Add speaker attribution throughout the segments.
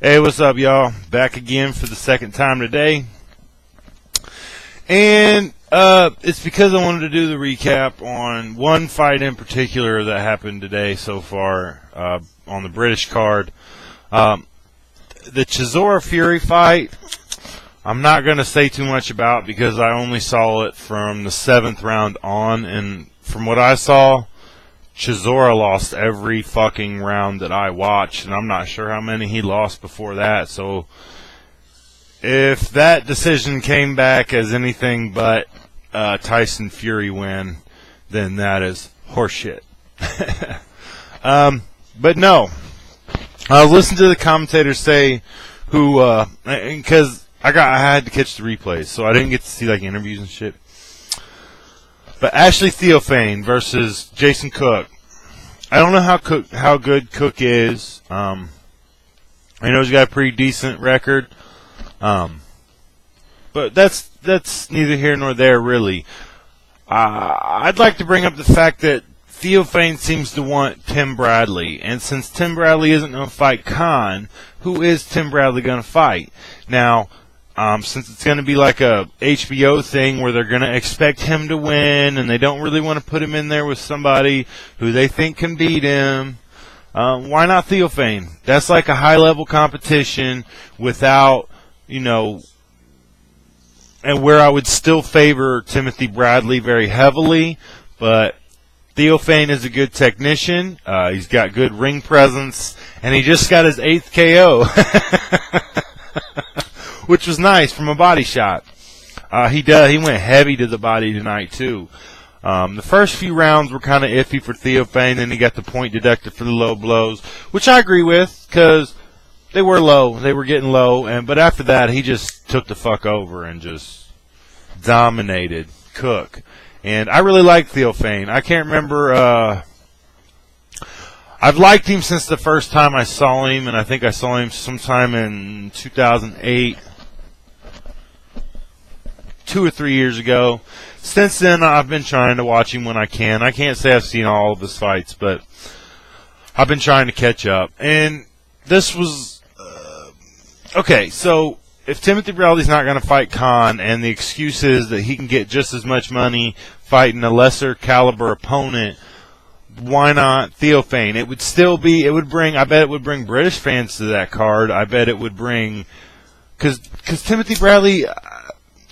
Speaker 1: Hey, what's up, y'all? Back again for the second time today. And it's because I wanted to do the recap on one fight in particular that happened today so far on the British card. The Chisora Fury fight, I'm not going to say too much about because I only saw it from the 7th round on. And from what I saw, Chisora lost every fucking round that I watched, and I'm not sure how many he lost before that. So if that decision came back as anything but Tyson Fury win, then that is horseshit. But no, I was listening to the commentators say who, because I had to catch the replays, so I didn't get to see like interviews and shit. But Ashley Theophane versus Jason Cook. I don't know how good Cook is. I know he's got a pretty decent record. But that's neither here nor there, really. I'd like to bring up the fact that Theophane seems to want Tim Bradley. And since Tim Bradley isn't going to fight Khan, who is Tim Bradley going to fight? Now, since it's going to be like a HBO thing where they're going to expect him to win and they don't really want to put him in there with somebody who they think can beat him, why not Theophane? That's like a high-level competition without, and where I would still favor Timothy Bradley very heavily, but Theophane is a good technician. He's got good ring presence, and he just got his 8th KO. Which was nice from a body shot. He went heavy to the body tonight too. The first few rounds were kind of iffy for Theophane, then he got the point deducted for the low blows, which I agree with because they were low, they were getting low, but after that he just took the fuck over and just dominated Cook. And I really like Theophane. I can't remember. I've liked him since the first time I saw him, and I think I saw him sometime in 2008. 2 or 3 years ago. Since then, I've been trying to watch him when I can. I can't say I've seen all of his fights, but I've been trying to catch up. And this was okay. So if Timothy Bradley's not going to fight Khan, and the excuse is that he can get just as much money fighting a lesser caliber opponent, why not Theophane? It would still be. It would bring. I bet it would bring British fans to that card. I bet it would bring because Timothy Bradley.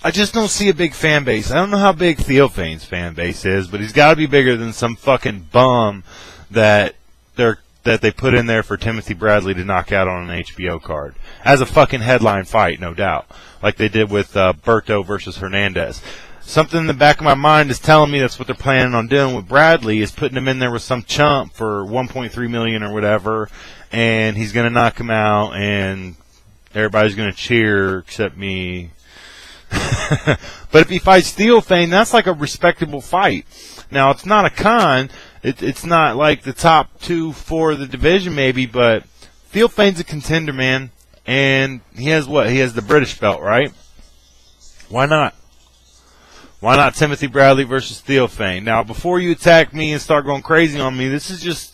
Speaker 1: I just don't see a big fan base. I don't know how big Theophane's fan base is, but he's got to be bigger than some fucking bum that they put in there for Timothy Bradley to knock out on an HBO card as a fucking headline fight, no doubt, like they did with Berto versus Hernandez. Something in the back of my mind is telling me that's what they're planning on doing with Bradley, is putting him in there with some chump for $1.3 million or whatever, and he's going to knock him out, and everybody's going to cheer except me. But if he fights Theophane, that's like a respectable fight. Now, it's not a con. It's not like the top 2 for the division maybe, but Theophane's a contender, man. And he has what? He has the British belt, right? Why not? Why not Timothy Bradley versus Theophane? Now, before you attack me and start going crazy on me, this is just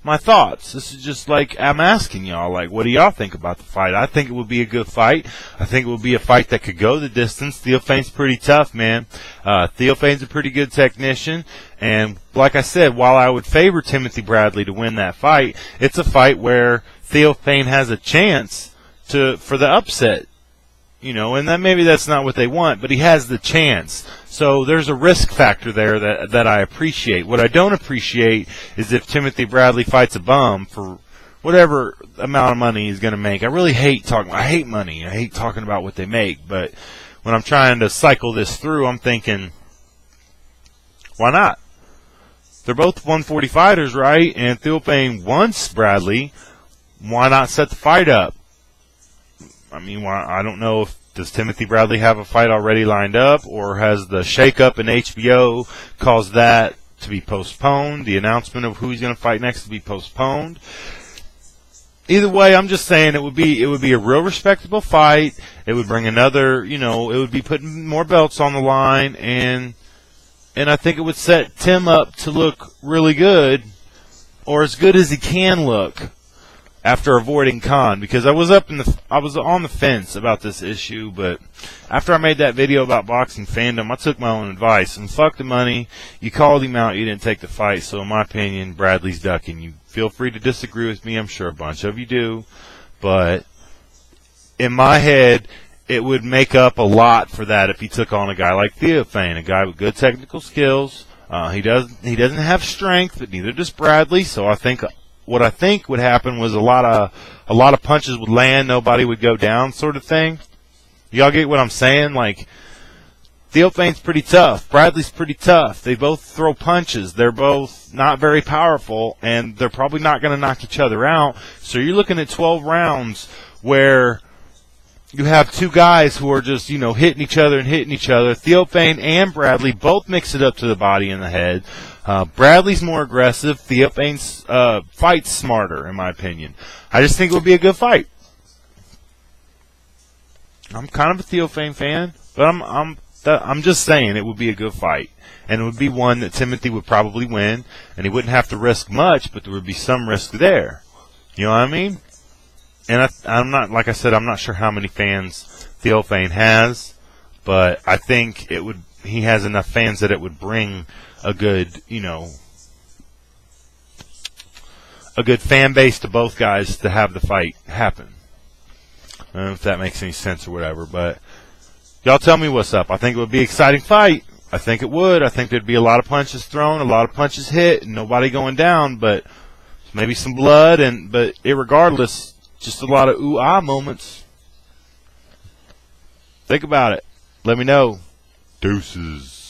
Speaker 1: my thoughts. This is just like I'm asking y'all, like, what do y'all think about the fight? I think it would be a good fight. I think it would be a fight that could go the distance. Theophane's pretty tough, man. Theophane's a pretty good technician. And like I said, while I would favor Timothy Bradley to win that fight, it's a fight where Theophane has a chance for the upset. And that maybe that's not what they want, but he has the chance. So there's a risk factor there that I appreciate. What I don't appreciate is if Timothy Bradley fights a bum for whatever amount of money he's going to make. I really hate talking. I hate money. I hate talking about what they make. But when I'm trying to cycle this through, I'm thinking, why not? They're both 140 fighters, right? And Theophane wants Bradley. Why not set the fight up? I mean, I don't know if does Timothy Bradley have a fight already lined up, or has the shakeup in HBO caused that to be postponed, the announcement of who he's going to fight next to be postponed. Either way, I'm just saying it would be a real respectable fight. It would bring another, it would be putting more belts on the line, and I think it would set Tim up to look really good, or as good as he can look. after avoiding Khan, because I was on the fence about this issue, but after I made that video about boxing fandom, I took my own advice, and fuck the money. You called him out, you didn't take the fight, so in my opinion, Bradley's ducking. You feel free to disagree with me, I'm sure a bunch of you do, but in my head, it would make up a lot for that if he took on a guy like Theophane, a guy with good technical skills. He doesn't have strength, but neither does Bradley, so what I think would happen was a lot of punches would land, nobody would go down, sort of thing. Y'all get what I'm saying? Like, Theophane's pretty tough, Bradley's pretty tough. They both throw punches. They're both not very powerful, and they're probably not going to knock each other out. So you're looking at 12 rounds where you have two guys who are just, hitting each other and hitting each other. Theophane and Bradley both mix it up to the body and the head. Bradley's more aggressive. Theophane's fights smarter, in my opinion. I just think it would be a good fight. I'm kind of a Theophane fan, but I'm just saying it would be a good fight, and it would be one that Timothy would probably win, and he wouldn't have to risk much, but there would be some risk there. You know what I mean? And I'm not, like I said, I'm not sure how many fans Theophane has, but I think he has enough fans that it would bring a good fan base to both guys to have the fight happen. I don't know if that makes any sense or whatever, but y'all tell me what's up. I think it would be an exciting fight. I think it would. I think there'd be a lot of punches thrown, a lot of punches hit, and nobody going down, but maybe some blood, but irregardless, just a lot of ooh-ah moments. Think about it. Let me know. Deuces.